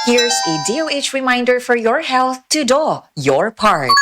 Here's a DOH reminder for your health to do your part.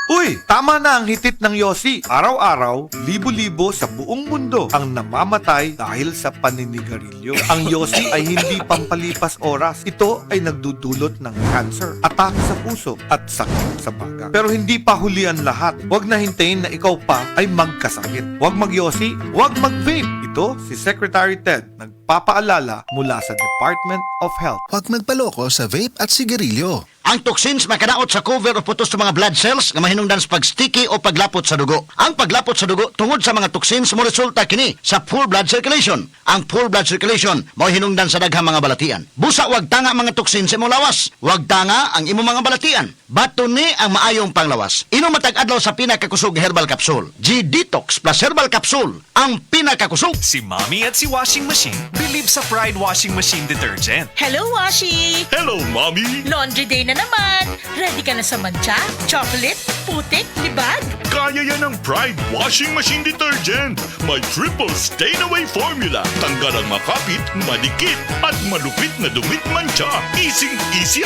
Uy, tama na ang hitit ng yosi. Araw-araw, libo-libo sa buong mundo ang namamatay dahil sa paninigarilyo. Ang yosi ay hindi pampalipas oras. Ito ay nagdudulot ng cancer, atake sa puso at sakit sa baga. Pero hindi pa hulian lahat. Huwag na hintayin na ikaw pa ay magkasakit. Huwag magyosi, huwag mag-vape. Ito si Secretary Ted nagpapaalala mula sa Department of Health. Huwag magpaloko sa vape at sigarilyo. Ang toxins makadaot sa cover o putos sa mga blood cells nga mahinungdan sa pag-sticky o paglapot sa dugo. Ang paglapot sa dugo tungod sa mga toxins mo resulta kini sa poor blood circulation. Ang poor blood circulation mao hinungdan sa daghang mga balatian. Busa wag tanga mga toxins sa imong lawas. Wag tanga ang imong mga balatian. Baton ni ang maayong panglawas. Inom matag adlaw sa pinakakusog herbal capsule. G-Detox plus herbal capsule ang pinakakusog. Si Mommy at si Washing Machine believe sa Pride Washing Machine Detergent. Hello, Washi! Hello, Mommy! Laundry day na naman! Ready ka na sa mancha, chocolate, putik, libag? Kaya yan ang Pride Washing Machine Detergent. May triple stain-away formula. Tanggal ang makapit, madikit, at malupit na dumit mancha. Easy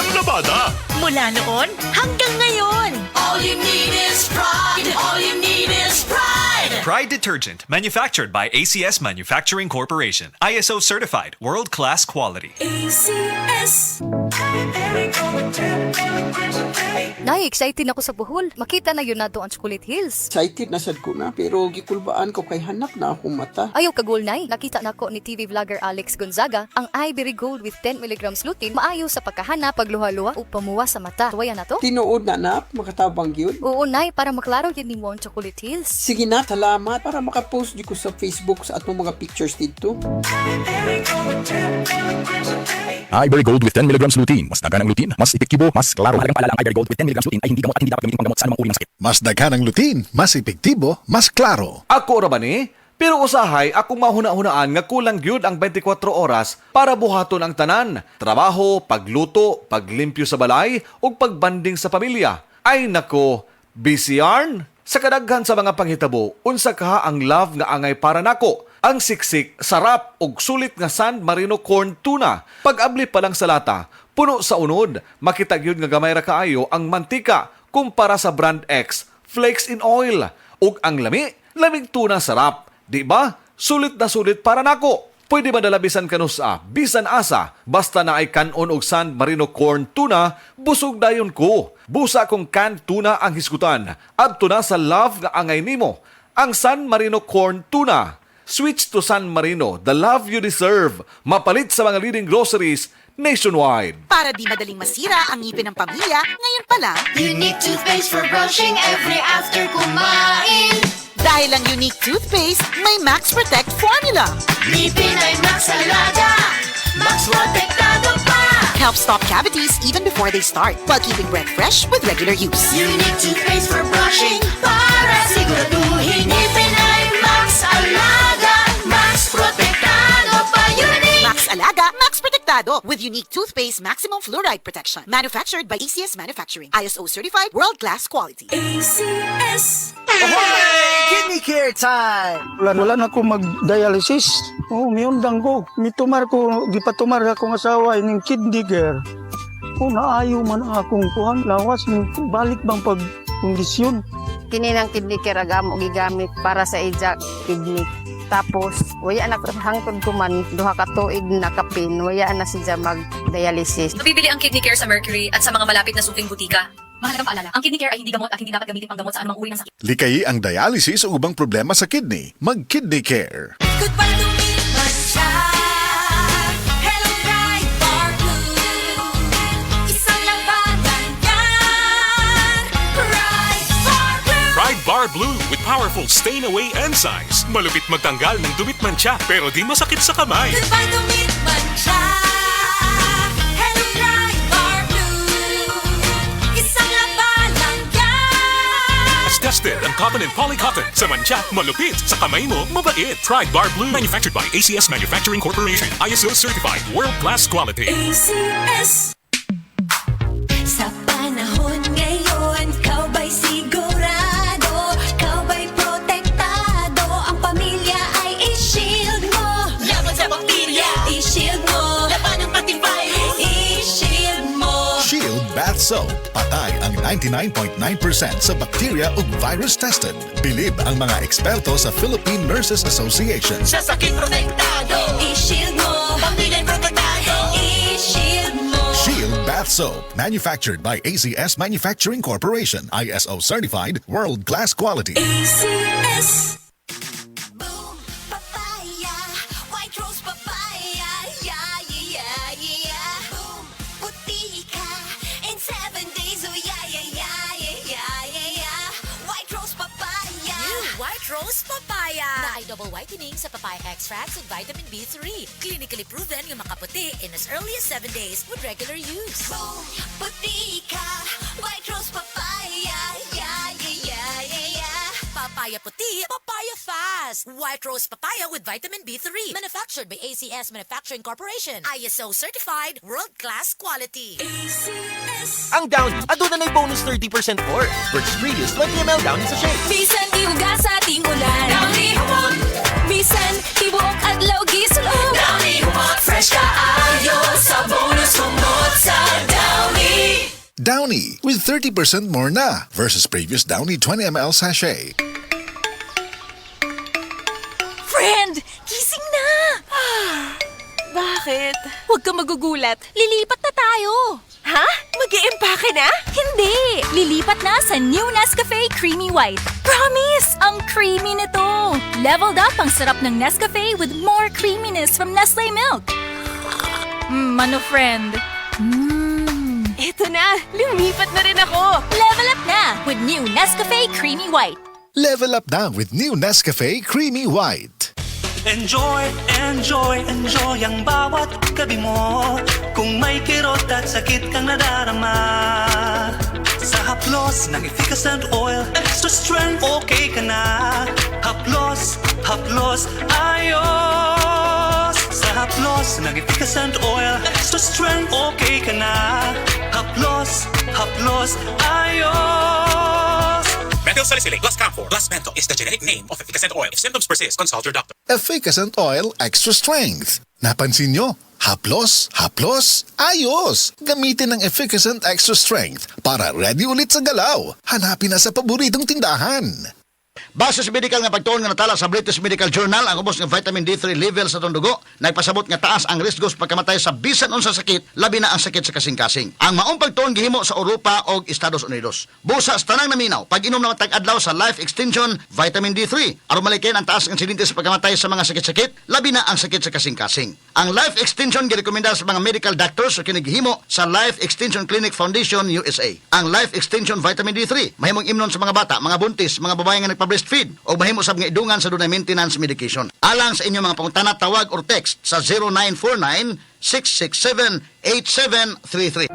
ang labada. Mula noon hanggang ngayon. All you need is pride. All you need is pride. Pride Detergent, manufactured by ACS Manufacturing Corporation. ISO certified, world-class quality. ACS. Nay, excited ako sa Bohol. Makita na yun na doon ang Chocolate Hills. Excited na sad ko na, pero gikulbaan ko kay hanak na akong mata. Ayaw kagol, Nay. Nakita na ko ni TV vlogger Alex Gonzaga ang Ivory Gold with 10 mg lutein maayo sa pagkahana, pagluha-luha o pamuwa sa mata. Tuwaya na to? Tinuod na, makatabang yun. Oo, Nay, para maklaro yun ni mo ang Chocolate Hills. Sige na, salamat para makapost di ko sa Facebook sa atong mga pictures dito. Ivory Gold with 10 mg lutein. Mas dagan ang lutein, mas epektibo, mas klaro. Mahalagang paalala, ang Ivory Gold with 10 mg lutein ay hindi gamot at hindi dapat gamitin panggamot sa anumang uri ng sakit. Mas daghan ang lutein, mas epektibo, mas klaro. Ako ra ba ni? Pero usahay, akong mahuna-hunaan nga kulang gyud ang 24 oras para buhaton ang tanan. Trabaho, pagluto, paglimpyo sa balay, ug pagbanding sa pamilya. Ay nako, busy yarn? Sa kadaghan sa mga panghitabo, unsa kaha ang love nga angay para nako? Ang siksik, sarap, ug sulit nga San Marino corn tuna. Pag-abli pa lang sa lata, puno sa unod, makita gyud nga gamay ra kaayo ang mantika kumpara sa brand X, flakes in oil. Ug ang lamig tuna sarap. Di ba? Sulit na sulit para nako. Pwede ba dalabisan kanusa, bisan asa, basta na ay kanon og San Marino corn tuna, busog dayon ko. Busa kong canned tuna ang hisgutan. Adto na sa love nga angay nimo, ang San Marino corn tuna. Switch to San Marino, the love you deserve. Mapalit sa mga leading groceries nationwide. Para di madaling masira ang ngipin ng pamilya, ngayon pa lang, Unique toothpaste for brushing every after kumain. dahil ang unique toothpaste, may Max Protect formula. Ngipin ay Max Alaga. Max Protektado pa. Helps stop cavities even before they start, while keeping breath fresh with regular use. Unique toothpaste for brushing para siguraduhin ngipin ay Max Alaga. Max Protektado pa. Unique. Max Alaga, Max Protectado with unique toothpaste maximum fluoride protection. Manufactured by ACS Manufacturing. ISO certified world-class quality. ACS. Kidney care time! Wala na ako mag-dialysis. Miundang ko. Mitumar ko, gipatumar akong asawa ining kidney care. Naayo man akong kuhang lawas. Balik bang pag-kondisyon? Kini ng kidney care agam og gigamit para sa ija kidney. Tapos, waya na hangtod ko man duha ka tuig nakapin, waya na siya mag-dialysis. Mabibili ang Kidney Care sa Mercury at sa mga malapit na suking butika. Mahalagang paalala, ang Kidney Care ay hindi gamot at hindi dapat gamitin panggamot sa anumang uri ng sakit. Likayi ang dialysis o ubang problema sa kidney. Mag-Kidney Care. Goodbye to me, Masha. Hello, bright bar blue. Isang labanan yan. Bright bar blue. Pride Bar Blue with powerful stain-away enzymes. Malupit magtanggal ng dumit mancha pero di masakit sa kamay. Goodbye to me, Masha. Hello, bright bar blue. Isang labanan yan. As tested ang cotton and polycotton. Sa mancha, malupit. Sa kamay mo, mabait. Pride Bar Blue. Manufactured by ACS Manufacturing Corporation. ISO certified. World-class quality. ACS. Sa panahon ngayon, kau ba'y sigurado? Kau ba'y protektado? Ang pamilya ay i-shield mo. Laban sa bakterya, i-shield mo. Laban ng pati virus, i-shield Soap, patay ang 99.9% sa bacteria ug virus tested. Bilib ang mga eksperto sa Philippine Nurses Association. Sa sakit protektado, i-shield mo. Pamilya protektado, i-shield mo. Shield Bath Soap, manufactured by ACS Manufacturing Corporation, ISO certified, world-class quality. ACS. Boom, papaya, white rose papaya, yeah, yeah, yeah. Boom, puti ka in 7 days, oh yeah, yeah, yeah, yeah, yeah, yeah. White rose papaya. New White Rose Papaya na ay double whitening sa papaya extracts with vitamin B3. Clinically proven yung makaputi in as early as 7 days with regular use. Boom, puti ka, white rose papaya, yeah, yeah, yeah, yeah, yeah. Papaya puti, papaya fast. White Rose Papaya with vitamin B3. Manufactured by ACS Manufacturing Corporation. ISO certified, world-class quality. ACS. Ang Downy, aduna na'y bonus 30% for. Versus previous 20ml Downy sa shake. Bisan iuga sa ating ulan. Downy humot. Bisan tibuok adlaw gisulod. Downy humot. Fresh kaayo sa bonus humot sa Downy. Downy, with 30% more na versus previous Downy 20ml sachet. Friend, gising na! Bakit? Huwag kang magugulat. Lilipat na tayo. Ha? Mag-i-empake na? Hindi! Lilipat na sa new Nescafe Creamy White. Promise! Ang creamy nito! Leveled up ang sarap ng Nescafe with more creaminess from Nestle Milk. Ano friend? Ito na! Lumipat na rin ako! Level up na with new Nescafe Creamy White. Level up na with new Nescafe Creamy White. Enjoy, enjoy, enjoy ang bawat gabi mo. Kung may kirot at sakit kang nadarama, sa haplos ng efficacent oil, extra strength, okay ka na. Haplos, haplos, ayos. Sa haplos ng efficacent oil, extra strength, okay ka na. Haplos, haplos, ayos. Menthol Salicylate plus Camphor plus Menthol is the generic name of efficacent oil. If symptoms persist, consult your doctor. Efficacent Oil Extra Strength. Napansin nyo? Haplos, haplos, ayos! Gamitin ng Efficacent Extra Strength para ready ulit sa galaw. Hanapin na sa paboritong tindahan. Base sa medical nga pagtuon nga natala sa British Medical Journal, ang ubos ng vitamin D3 level sa itong dugo, nagpasabot nga taas ang risko sa pagkamatay sa bisan unsa sakit, labi na ang sakit sa kasing-kasing. Ang maong pagtuon gihimo sa Europa o Estados Unidos. Busa sa tanang naminaw, pag-inom na matag-adlaw sa Life Extension Vitamin D3, aron malikin ang taas ng insidente sa pagkamatay sa mga sakit-sakit, labi na ang sakit sa kasing-kasing. Ang Life Extension girekomenda sa mga medical doctors o kinigihimo sa Life Extension Clinic Foundation USA. Ang Life Extension Vitamin D3 mahimong imnon sa mga bata, mga buntis, mga babae nga nagpa-breastfeed o mahimo sab nga idungan sa dunay maintenance medication. Alang sa inyong mga pangutana, tawag or text sa 0949-667-8733.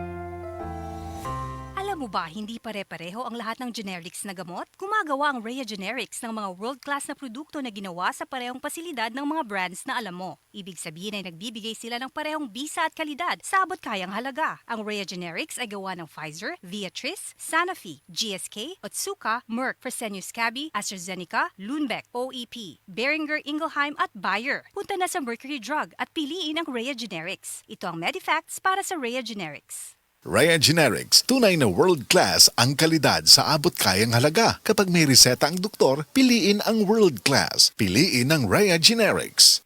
Alam mo ba, hindi pare-pareho ang lahat ng generics na gamot? Gumagawa ang Rhea Generics ng mga world-class na produkto na ginawa sa parehong pasilidad ng mga brands na alam mo. Ibig sabihin ay nagbibigay sila ng parehong bisa at kalidad sa abot kayang halaga. Ang Rhea Generics ay gawa ng Pfizer, Viatris, Sanofi, GSK, Otsuka, Merck, Fresenius Kabi, AstraZeneca, Lundbeck, OEP, Boehringer Ingelheim at Bayer. Punta na sa Mercury Drug at piliin ang Rhea Generics. Ito ang Medifacts para sa Rhea Generics. Rhea Generics, tunay na world-class ang kalidad sa abot kayang halaga. Kapag may reseta ang doktor, piliin ang world-class. Piliin ang Rhea Generics.